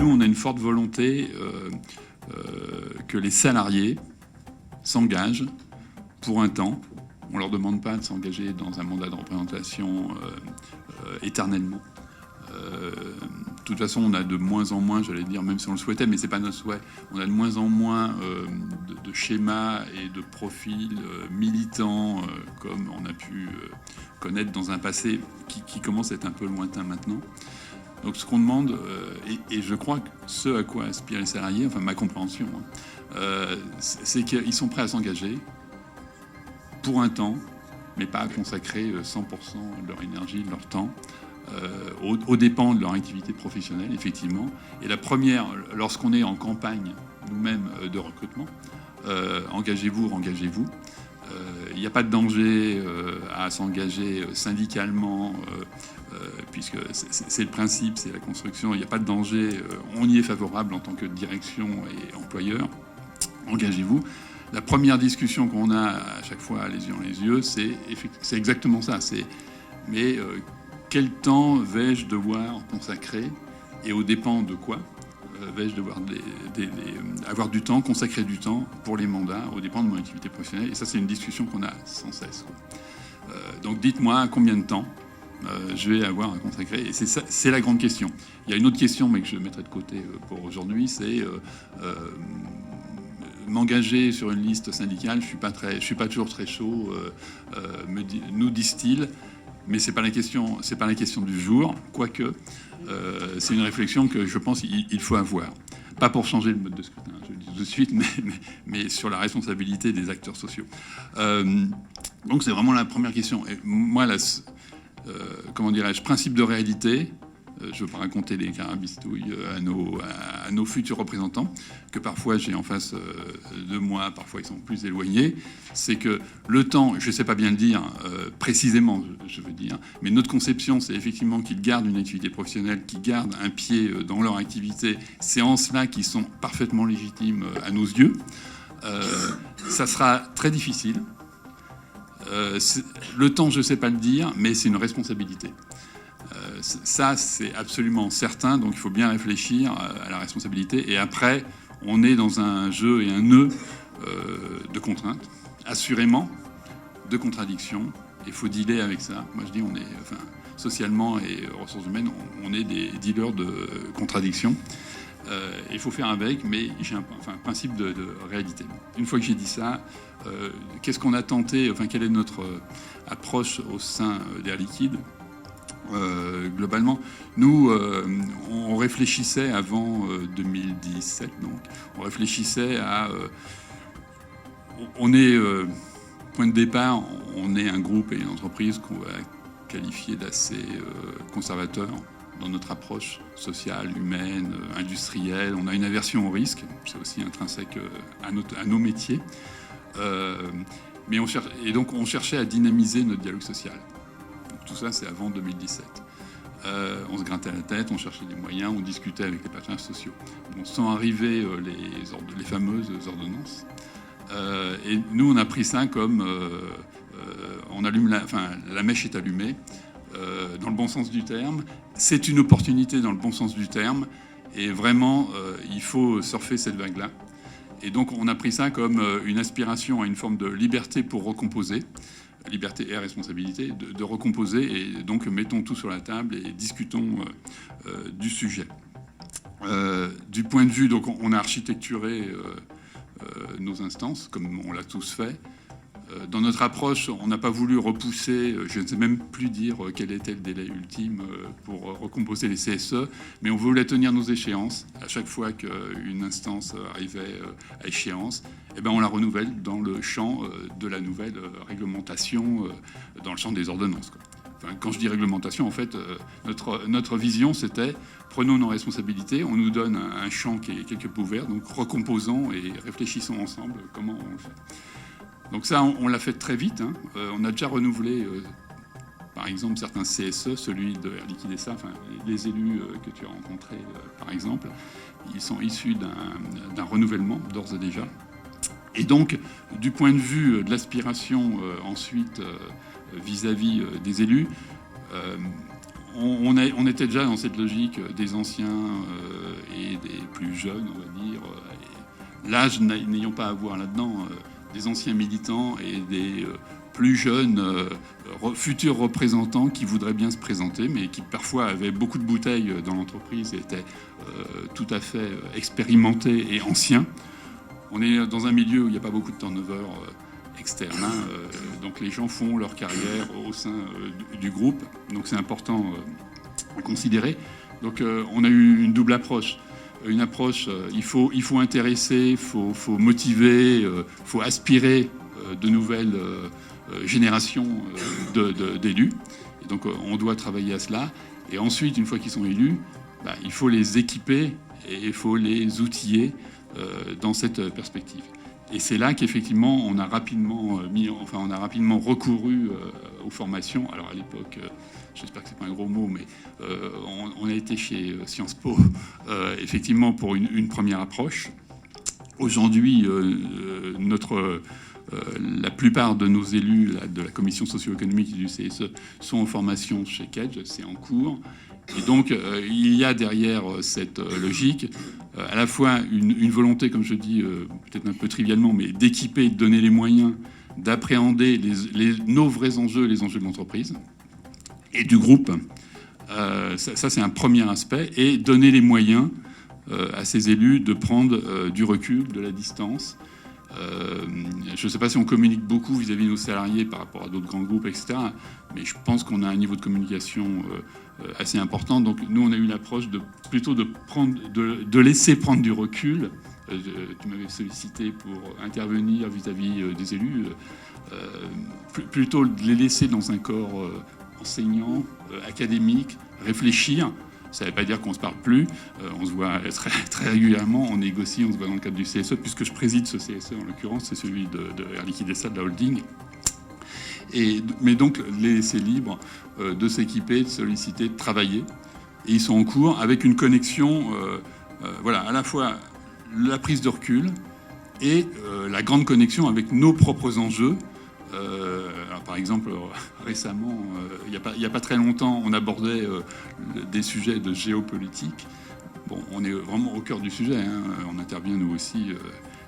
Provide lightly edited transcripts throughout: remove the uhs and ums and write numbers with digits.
Nous, on a une forte volonté que les salariés s'engagent pour un temps. On ne leur demande pas de s'engager dans un mandat de représentation éternellement. De toute façon, on a de moins en moins, j'allais dire, même si on le souhaitait, mais ce n'est pas notre souhait, on a de moins en moins de schémas et de profils militants comme on a pu connaître dans un passé qui commence à être un peu lointain maintenant. Donc ce qu'on demande, et je crois que ce à quoi aspirent les salariés, enfin ma compréhension, c'est qu'ils sont prêts à s'engager pour un temps, mais pas à consacrer 100% de leur énergie, de leur temps, aux dépens de leur activité professionnelle, effectivement. Et la première, lorsqu'on est en campagne, nous-mêmes, de recrutement, engagez-vous. Il n'y a pas de danger à s'engager syndicalement, puisque c'est le principe, c'est la construction. Il n'y a pas de danger, on y est favorable en tant que direction et employeur. Engagez-vous. La première discussion qu'on a à chaque fois, les yeux dans les yeux, c'est exactement ça. Mais quel temps vais-je devoir consacrer et aux dépens de quoi vais-je devoir avoir du temps, consacrer du temps pour les mandats aux dépens de mon activité professionnelle. Et ça, c'est une discussion qu'on a sans cesse. Donc dites-moi combien de temps je vais avoir à consacrer. Et c'est la grande question. Il y a une autre question, mais que je mettrai de côté pour aujourd'hui, c'est m'engager sur une liste syndicale. Je suis pas toujours très chaud, nous disent-ils. Mais c'est pas la question du jour, quoique c'est une réflexion que je pense qu'il faut avoir. Pas pour changer le mode de scrutin, je le dis tout de suite, mais sur la responsabilité des acteurs sociaux. Donc c'est vraiment la première question. Et moi, comment dirais-je, principe de réalité. Je ne veux pas raconter les carabistouilles à nos futurs représentants, que parfois j'ai en face de moi, parfois ils sont plus éloignés. C'est que le temps, je ne sais pas bien le dire précisément, je veux dire, mais notre conception, c'est effectivement qu'ils gardent une activité professionnelle, qu'ils gardent un pied dans leur activité. C'est en cela qu'ils sont parfaitement légitimes à nos yeux. Ça sera très difficile. Le temps, je ne sais pas le dire, mais c'est une responsabilité. Ça, c'est absolument certain, donc il faut bien réfléchir à la responsabilité. Et après, on est dans un jeu et un nœud de contraintes, assurément, de contradictions. Il faut dealer avec ça. Moi, je dis, socialement et ressources humaines, on est des dealers de contradictions. Il faut faire avec, mais j'ai un principe de réalité. Une fois que j'ai dit ça, qu'est-ce qu'on a tenté, quelle est notre approche au sein d'Air Liquide ? Globalement, nous, on réfléchissait avant 2017, donc on réfléchissait à... on est, point de départ, on est un groupe et une entreprise qu'on va qualifier d'assez conservateur dans notre approche sociale, humaine, industrielle. On a une aversion au risque, c'est aussi intrinsèque à nos métiers. Mais donc on cherchait à dynamiser notre dialogue social. Tout ça, c'est avant 2017. On se grattait la tête, on cherchait des moyens, on discutait avec les partenaires sociaux. Bon, sont arrivées les fameuses ordonnances. Et nous, on a pris ça comme... on allume la mèche est allumée, dans le bon sens du terme. C'est une opportunité dans le bon sens du terme. Et vraiment, il faut surfer cette vague-là. Et donc, on a pris ça comme une aspiration à une forme de liberté pour recomposer. Liberté et responsabilité, de recomposer, et donc mettons tout sur la table et discutons du sujet. Du point de vue, donc on a architecturé nos instances, comme on l'a tous fait. Dans notre approche, on n'a pas voulu repousser, je ne sais même plus dire quel était le délai ultime pour recomposer les CSE, mais on voulait tenir nos échéances. À chaque fois qu'une instance arrivait à échéance, eh ben on la renouvelle dans le champ de la nouvelle réglementation, dans le champ des ordonnances, quoi. Quand je dis réglementation, en fait, notre vision, c'était prenons nos responsabilités, on nous donne un champ qui est quelque peu ouvert, donc recomposons et réfléchissons ensemble comment on le fait. Donc ça, on l'a fait très vite. On a déjà renouvelé, par exemple, certains CSE, celui de Air Liquide SA, les élus que tu as rencontrés, par exemple, ils sont issus d'un renouvellement, d'ores et déjà. Et donc, du point de vue de l'aspiration, ensuite, vis-à-vis des élus, on était déjà dans cette logique des anciens et des plus jeunes, on va dire. L'âge n'ayant pas à voir là-dedans, des anciens militants et des plus jeunes futurs représentants qui voudraient bien se présenter, mais qui parfois avaient beaucoup de bouteilles dans l'entreprise et étaient tout à fait expérimentés et anciens. On est dans un milieu où il n'y a pas beaucoup de turnover externe, donc les gens font leur carrière au sein du groupe, donc c'est important à considérer. Donc on a eu une double approche. Une approche, il faut intéresser, il faut motiver, il faut aspirer de nouvelles générations d'élus. Et donc on doit travailler à cela. Et ensuite, une fois qu'ils sont élus, il faut les équiper et il faut les outiller dans cette perspective. Et c'est là qu'effectivement, on a rapidement recouru aux formations. Alors à l'époque, j'espère que c'est pas un gros mot, mais on a été chez Sciences Po, effectivement, pour une première approche. Aujourd'hui, la plupart de nos élus de la commission socio-économique du CSE sont en formation chez Kedge, c'est en cours. Et donc, il y a derrière cette logique à la fois une volonté, comme je dis, peut-être un peu trivialement, mais d'équiper, de donner les moyens d'appréhender nos vrais enjeux, les enjeux de l'entreprise et du groupe. Ça, c'est un premier aspect. Et donner les moyens à ces élus de prendre du recul, de la distance. Je ne sais pas si on communique beaucoup vis-à-vis de nos salariés par rapport à d'autres grands groupes, etc. Mais je pense qu'on a un niveau de communication assez important. Donc nous, on a eu l'approche plutôt de laisser prendre du recul. Tu m'avais sollicité pour intervenir vis-à-vis des élus. Plutôt de les laisser dans un corps enseignant, académique, réfléchir. Ça ne veut pas dire qu'on ne se parle plus. On se voit très, très régulièrement, on négocie, on se voit dans le cadre du CSE, puisque je préside ce CSE en l'occurrence, c'est celui de Air Liquide SA, de la holding. Mais donc, les laisser libres de s'équiper, de solliciter, de travailler. Et ils sont en cours avec une connexion, à la fois la prise de recul et la grande connexion avec nos propres enjeux. Alors par exemple, récemment, il n'y a pas très longtemps, on abordait des sujets de géopolitique. Bon, on est vraiment au cœur du sujet. On intervient nous aussi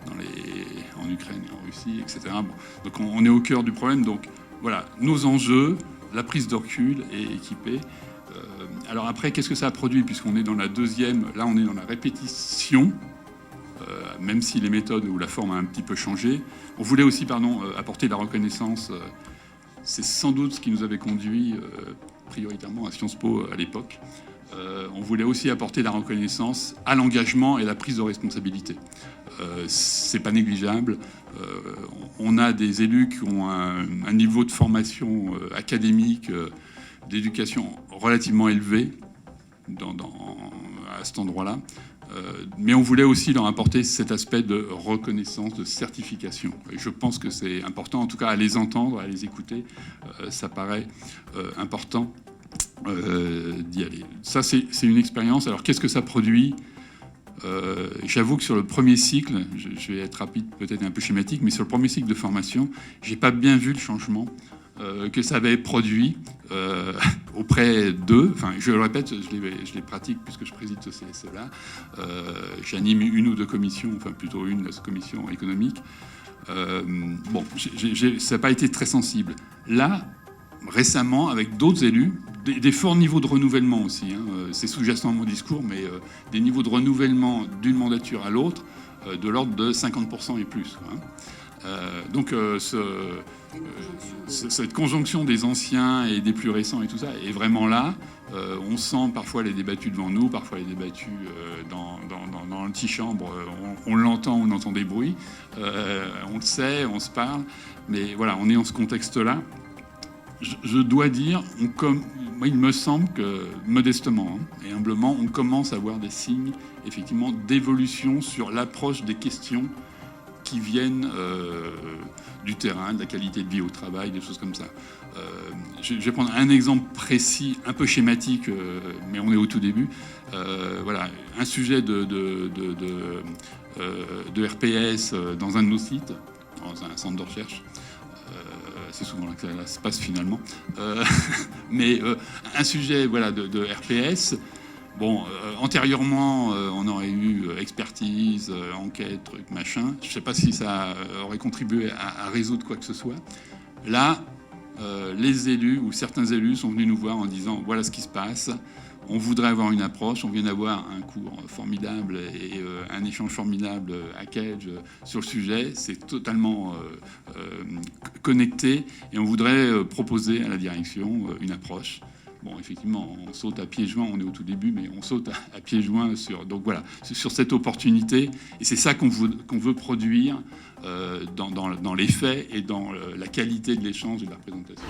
en Ukraine et en Russie, etc. Bon, donc on est au cœur du problème. Donc voilà, nos enjeux, la prise de recul et équipée. Alors après, qu'est-ce que ça a produit? Puisqu'on est dans la deuxième, là on est dans la répétition. Même si les méthodes ou la forme a un petit peu changé. On voulait aussi, apporter la reconnaissance. C'est sans doute ce qui nous avait conduit prioritairement à Sciences Po à l'époque. On voulait aussi apporter la reconnaissance à l'engagement et la prise de responsabilité. C'est pas négligeable. On a des élus qui ont un niveau de formation académique, d'éducation relativement élevé à cet endroit-là. Mais on voulait aussi leur apporter cet aspect de reconnaissance, de certification. Et je pense que c'est important, en tout cas, à les entendre, à les écouter. Ça paraît important d'y aller. Ça, c'est une expérience. Alors, qu'est-ce que ça produit? J'avoue que sur le premier cycle, je vais être rapide, peut-être un peu schématique, mais sur le premier cycle de formation, j'ai pas bien vu le changement que ça avait produit auprès d'eux. Enfin, je le répète, je les pratique puisque je préside ce CSE-là. J'anime une ou deux commissions, enfin plutôt une, la commission économique. Ça n'a pas été très sensible. Là, récemment, avec d'autres élus, des forts niveaux de renouvellement aussi. C'est sous-jacent à mon discours, mais des niveaux de renouvellement d'une mandature à l'autre de l'ordre de 50% et plus. Donc cette conjonction des anciens et des plus récents et tout ça est vraiment là. On sent parfois les débattus devant nous, parfois les débattus dans l'antichambre. On l'entend, on entend des bruits. On le sait, on se parle. Mais voilà, on est dans ce contexte-là. Je dois dire, moi, il me semble que, modestement et humblement, on commence à voir des signes, effectivement, d'évolution sur l'approche des questions qui viennent du terrain, de la qualité de vie au travail, des choses comme ça. Je vais prendre un exemple précis, un peu schématique, mais on est au tout début. Un sujet de RPS dans un de nos sites, dans un centre de recherche. c'est souvent là que ça se passe finalement. Mais un sujet voilà, de RPS. Bon, antérieurement, on aurait eu expertise, enquête, truc, machin. Je ne sais pas si ça aurait contribué à résoudre quoi que ce soit. Là, les élus ou certains élus sont venus nous voir en disant voilà ce qui se passe. On voudrait avoir une approche. On vient d'avoir un cours formidable et un échange formidable à Cage sur le sujet. C'est totalement connecté et on voudrait proposer à la direction une approche. Bon, effectivement, on saute à pieds joints, on est au tout début, mais on saute à pieds joints donc voilà, sur cette opportunité. Et c'est ça qu'on veut produire dans les faits et dans la qualité de l'échange et de la présentation.